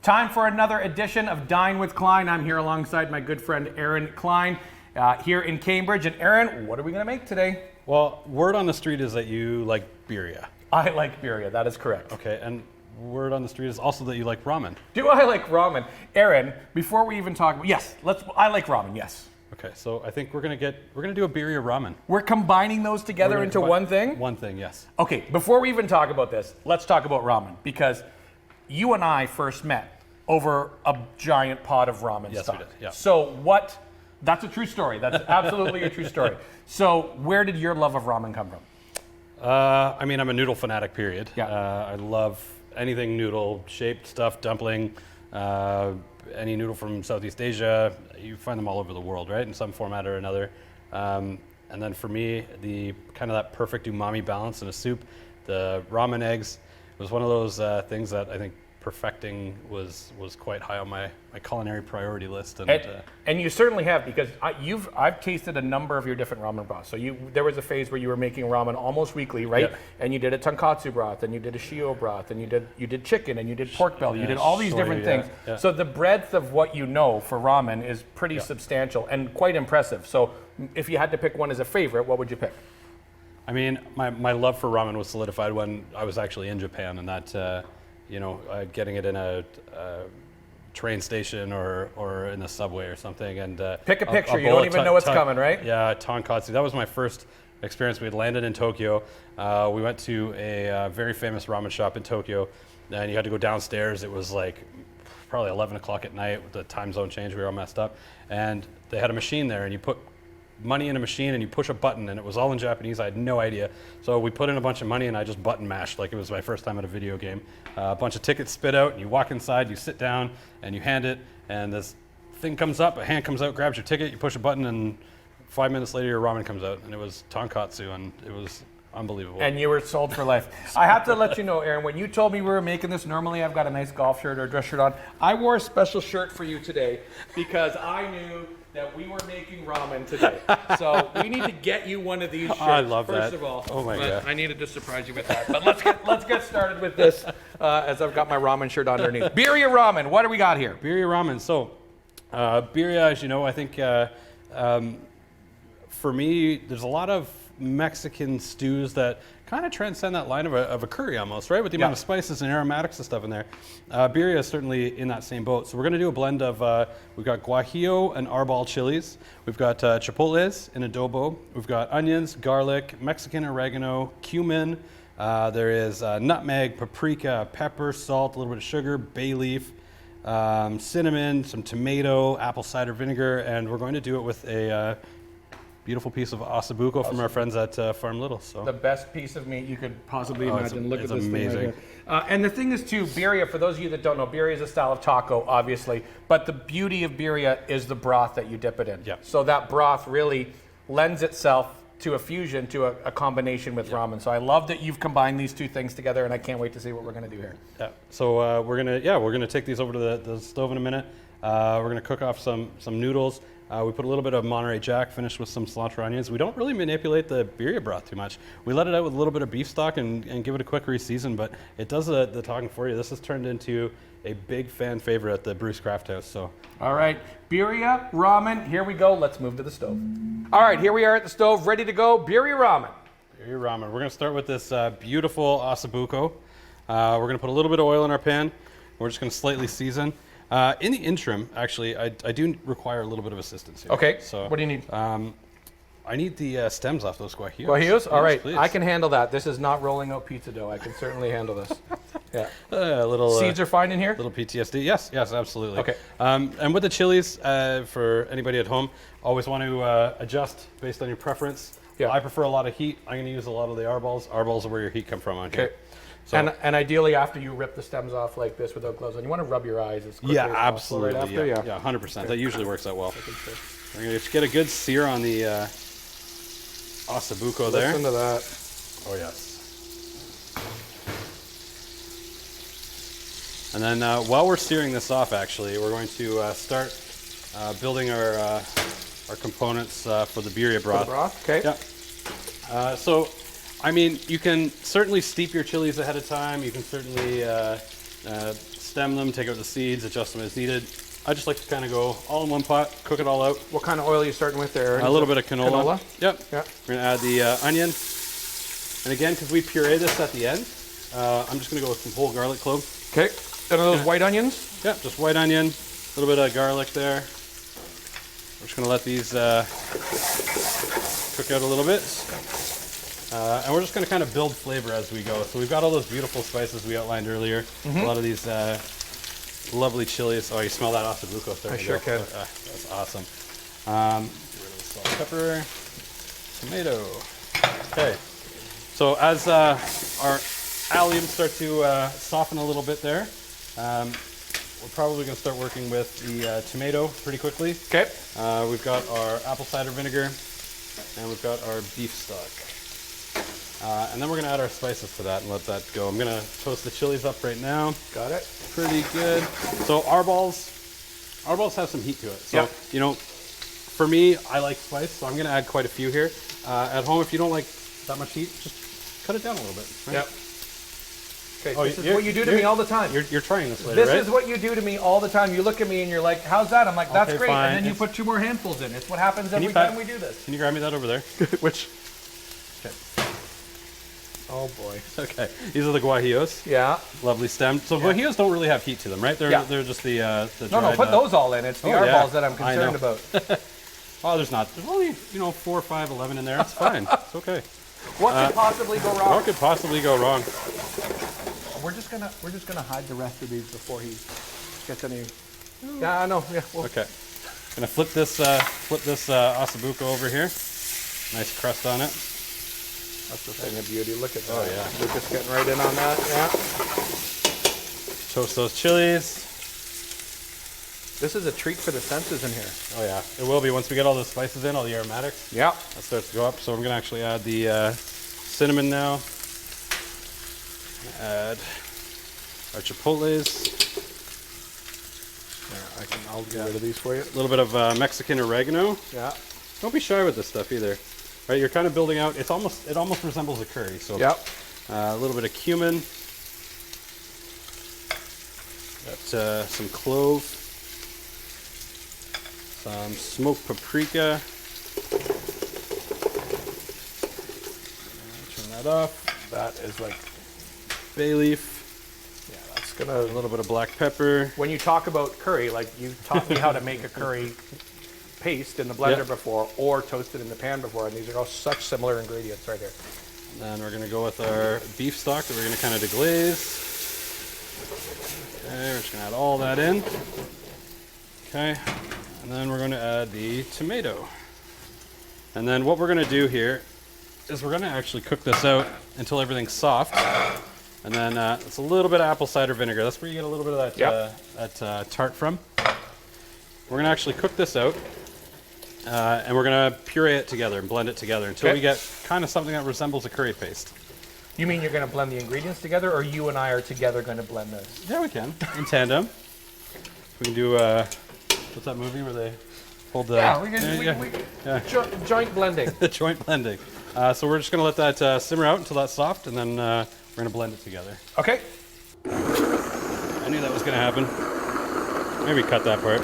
Time for another edition of Dine with Clyne. I'm here alongside my good friend Aaron Clyne here in Cambridge. And Aaron, what are we going to make today? Well, word on the street is that you like birria. I like birria, that is correct. Okay, and word on the street is also that you like ramen. Do I like ramen? Aaron, before we even talk about, yes, I like ramen, yes. Okay, so I think we're gonna do a birria ramen. We're combining those together into one thing? One thing, yes. Okay, before we even talk about this, let's talk about ramen, because you and I first met over a giant pot of ramen stock. Yes, we did, yeah. So that's a true story. That's absolutely a true story. So where did your love of ramen come from? I mean, I'm a noodle fanatic, period. Yeah. I love anything noodle-shaped stuff, dumpling, any noodle from Southeast Asia. You find them all over the world, right, in some format or another. And then for me, the kind of that perfect umami balance in a soup, the ramen eggs, was one of those things that I think perfecting was quite high on my culinary priority list. And you certainly have, because I've tasted a number of your different ramen broths. So there was a phase where you were making ramen almost weekly, right? Yep. And you did a tonkatsu broth, and you did a shio broth, and you did chicken, and you did pork belly. You did all these different things. Yeah. So the breadth of what you know for ramen is pretty substantial and quite impressive. So if you had to pick one as a favorite, what would you pick? I mean, my love for ramen was solidified when I was actually in Japan, and that getting it in a train station or in the subway or something, and pick a picture. You don't even know what's coming, right? Yeah, tonkatsu. That was my first experience. We had landed in Tokyo. We went to a very famous ramen shop in Tokyo, and you had to go downstairs. It was like probably 11 o'clock at night with the time zone change. We were all messed up, and they had a machine there, and you put money in a machine and you push a button, and it was all in Japanese. I had no idea. So we put in a bunch of money and I just button mashed like it was my first time at a video game. A bunch of tickets spit out, and you walk inside, you sit down and you hand it, and this thing comes up, a hand comes out, grabs your ticket, you push a button, and 5 minutes later your ramen comes out, and it was tonkatsu, and it was unbelievable. And you were sold for life. I have to let you know, Aaron, when you told me we were making this, normally I've got a nice golf shirt or a dress shirt on. I wore a special shirt for you today because I knew that we were making ramen today. So we need to get you one of these shirts. I love that. First of all, oh my God. I needed to surprise you with that. But let's get started with this as I've got my ramen shirt underneath. Birria ramen, what do we got here? Birria ramen. So birria, as you know, I think for me, there's a lot of Mexican stews that kind of transcend that line of a curry almost, right? With the amount of spices and aromatics and stuff in there. Birria is certainly in that same boat. So we're gonna do a blend of, we've got guajillo and arbol chilies. We've got chipotles in adobo. We've got onions, garlic, Mexican oregano, cumin. There is nutmeg, paprika, pepper, salt, a little bit of sugar, bay leaf, cinnamon, some tomato, apple cider vinegar, and we're going to do it with a beautiful piece of ossobuco from our friends at Farm Little. So the best piece of meat you could possibly imagine. Look at this amazing thing right here. And the thing is too, birria, for those of you that don't know, birria is a style of taco, obviously, but the beauty of birria is the broth that you dip it in. Yeah. So that broth really lends itself to a fusion, to a combination with ramen. So I love that you've combined these two things together, and I can't wait to see what we're gonna do here. Yeah. So we're gonna take these over to the stove in a minute. We're gonna cook off some noodles. We put a little bit of Monterey Jack, finished with some cilantro onions. We don't really manipulate the birria broth too much. We let it out with a little bit of beef stock and give it a quick reseason, but it does the talking for you. This has turned into a big fan favorite at the Bruce Craft House. So, all right, birria ramen, here we go. Let's move to the stove. All right, here we are at the stove, ready to go. Birria ramen. Birria ramen. We're gonna start with this beautiful ossobuco. We're gonna put a little bit of oil in our pan. We're just gonna slightly season. In the interim, actually, I do require a little bit of assistance here. Okay, so what do you need? I need the stems off those guajillos. Guajillos? All right, please. I can handle that. This is not rolling out pizza dough. I can certainly handle this. Yeah. Seeds are fine in here? Little PTSD. Yes, absolutely. Okay. And with the chilies, for anybody at home, always want to adjust based on your preference. Yeah. I prefer a lot of heat. I'm going to use a lot of the arbols. Arbols are where your heat come from on here. So, and ideally, after you rip the stems off like this without gloves on, you want to rub your eyes as quickly as possible. Absolutely. Right after, yeah, 100%. That usually works out well. We're going to get a good sear on the ossobuco there. Listen to that. Oh, yes. And then while we're searing this off, actually, we're going to start building our components for the birria broth. For the broth, okay. Yeah. So, I mean, you can certainly steep your chilies ahead of time. You can certainly stem them, take out the seeds, adjust them as needed. I just like to kind of go all in one pot, cook it all out. What kind of oil are you starting with there? A little bit of canola. Yep. Yeah. We're gonna add the onion. And again, because we puree this at the end, I'm just gonna go with some whole garlic clove. Okay. And are those white onions? Yep, just white onion, a little bit of garlic there. We're just gonna let these cook out a little bit. And we're just gonna kind of build flavor as we go. So we've got all those beautiful spices we outlined earlier. A lot of these lovely chilies. Oh, you smell that off the glucose there. I sure can. That's awesome. Get rid of the salt, pepper, tomato. Okay. So as our alliums start to soften a little bit there, we're probably going to start working with the tomato pretty quickly. Okay. We've got our apple cider vinegar, and we've got our beef stock. And then we're going to add our spices to that and let that go. I'm going to toast the chilies up right now. Got it. Pretty good. So our balls have some heat to it. So, you know, for me, I like spice, so I'm going to add quite a few here. At home, if you don't like that much heat, just cut it down a little bit. Right? Yep. Okay, this is what you do to me all the time. You're trying this later, right? This is what you do to me all the time. You look at me and you're like, how's that? I'm like, that's Okay, great. fine. And then you put 2 more handfuls in. It's what happens every time we do this. Can you grab me that over there? Which? Okay. Oh boy. Okay. These are the guajillos. Yeah. Lovely stem. So guajillos don't really have heat to them, right? They're just the No, put those all in. It's the eyeballs that I'm concerned about. Oh, there's only 4, 5, 11 in there. It's fine. It's okay. What could possibly go wrong? What could possibly go wrong? We're just gonna hide the rest of these before he gets any. Yeah, I know. Yeah. Well. Okay. Gonna flip this ossobuco over here. Nice crust on it. That's the thing of beauty. Look at that. Oh yeah. Lucas getting right in on that. Yeah. Toast those chilies. This is a treat for the senses in here. Oh yeah, it will be once we get all the spices in, all the aromatics. Yeah. That starts to go up. So I'm gonna actually add the cinnamon now. Add our chipotles. I'll get rid of these for you. A little bit of Mexican oregano. Yeah. Don't be shy with this stuff either. Right, you're kind of building out. It almost resembles a curry. So a little bit of cumin. Got some clove. Some smoked paprika. Turn that off. That is like Bay leaf. Yeah, that's gonna. A little bit of black pepper. When you talk about curry, like you taught me how to make a curry paste in the blender before, or toasted in the pan before, and these are all such similar ingredients right here. And then we're gonna go with our beef stock that we're gonna kind of deglaze. Okay, we're just gonna add all that in. Okay, and then we're gonna add the tomato. And then what we're gonna do here is we're gonna actually cook this out until everything's soft. And then it's a little bit of apple cider vinegar. That's where you get a little bit of that tart from. We're gonna actually cook this out, and we're gonna puree it together and blend it together until we get kind of something that resembles a curry paste. You mean you're gonna blend the ingredients together, or you and I are together gonna blend this? Yeah, we can in tandem. We can do what's that movie where they hold the joint blending. Joint blending. So we're just gonna let that simmer out until that's soft, and then we're gonna blend it together. Okay. I knew that was gonna happen. Maybe cut that part.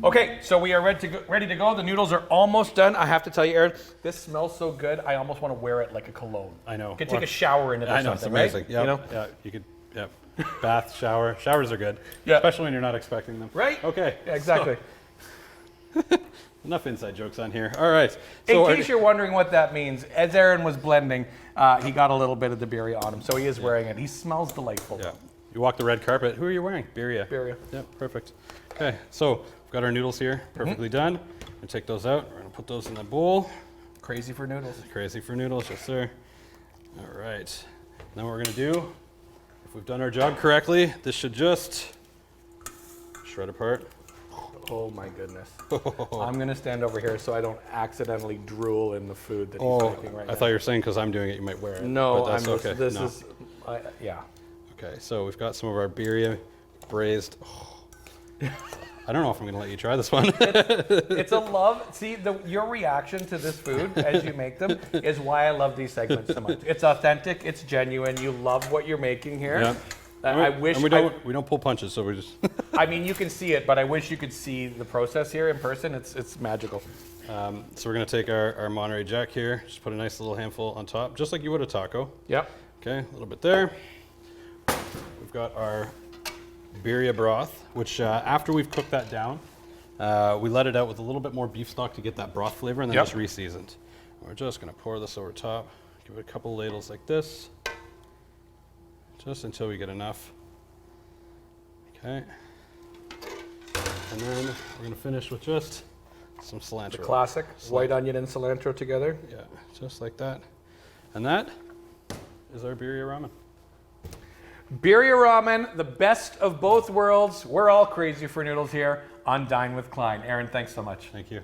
Okay, so we are ready to go. The noodles are almost done. I have to tell you, Aaron, this smells so good. I almost want to wear it like a cologne. I know. You could take a shower in it or I know, something, it's amazing. right? Yep. You know? Yeah, you could. Yep. Bath, shower. Showers are good. Yeah. Especially when you're not expecting them. Right? Okay. Yeah, exactly. So, enough inside jokes on here. All right. So in case you're wondering what that means, as Aaron was blending, he got a little bit of the Birria on him, so he is wearing it. He smells delightful. Yeah. You walk the red carpet. Who are you wearing? Birria. Birria. Yep. Perfect. Okay. So we've got our noodles here, perfectly done. We're gonna take those out. We're gonna put those in the bowl. Crazy for noodles. Crazy for noodles, yes sir. All right. Now what we're gonna do, if we've done our job correctly, this should just shred apart. Oh my goodness. I'm gonna stand over here so I don't accidentally drool in the food that he's making right now. I thought you were saying because I'm doing it, you might wear it. No, but that's I'm okay. this is, yeah. Okay, so we've got some of our birria braised. I don't know if I'm gonna let you try this one. It's a love. See, your reaction to this food as you make them is why I love these segments so much. It's authentic, it's genuine. You love what you're making here. Yep. I wish. And we don't pull punches, so we just. I mean, you can see it, but I wish you could see the process here in person. It's magical. So we're gonna take our Monterey Jack here. Just put a nice little handful on top, just like you would a taco. Yep. Okay, a little bit there. We've got our birria broth, which after we've cooked that down, we let it out with a little bit more beef stock to get that broth flavor, and then just re-seasoned. We're just gonna pour this over top. Give it a couple ladles like this, just until we get enough. Okay. And then we're gonna finish with just some cilantro. The classic white onion and cilantro together. Yeah, just like that. And that is our birria ramen. Birria Ramen, the best of both worlds. We're all crazy for noodles here on Dine with Clyne. Aaron, thanks so much. Thank you.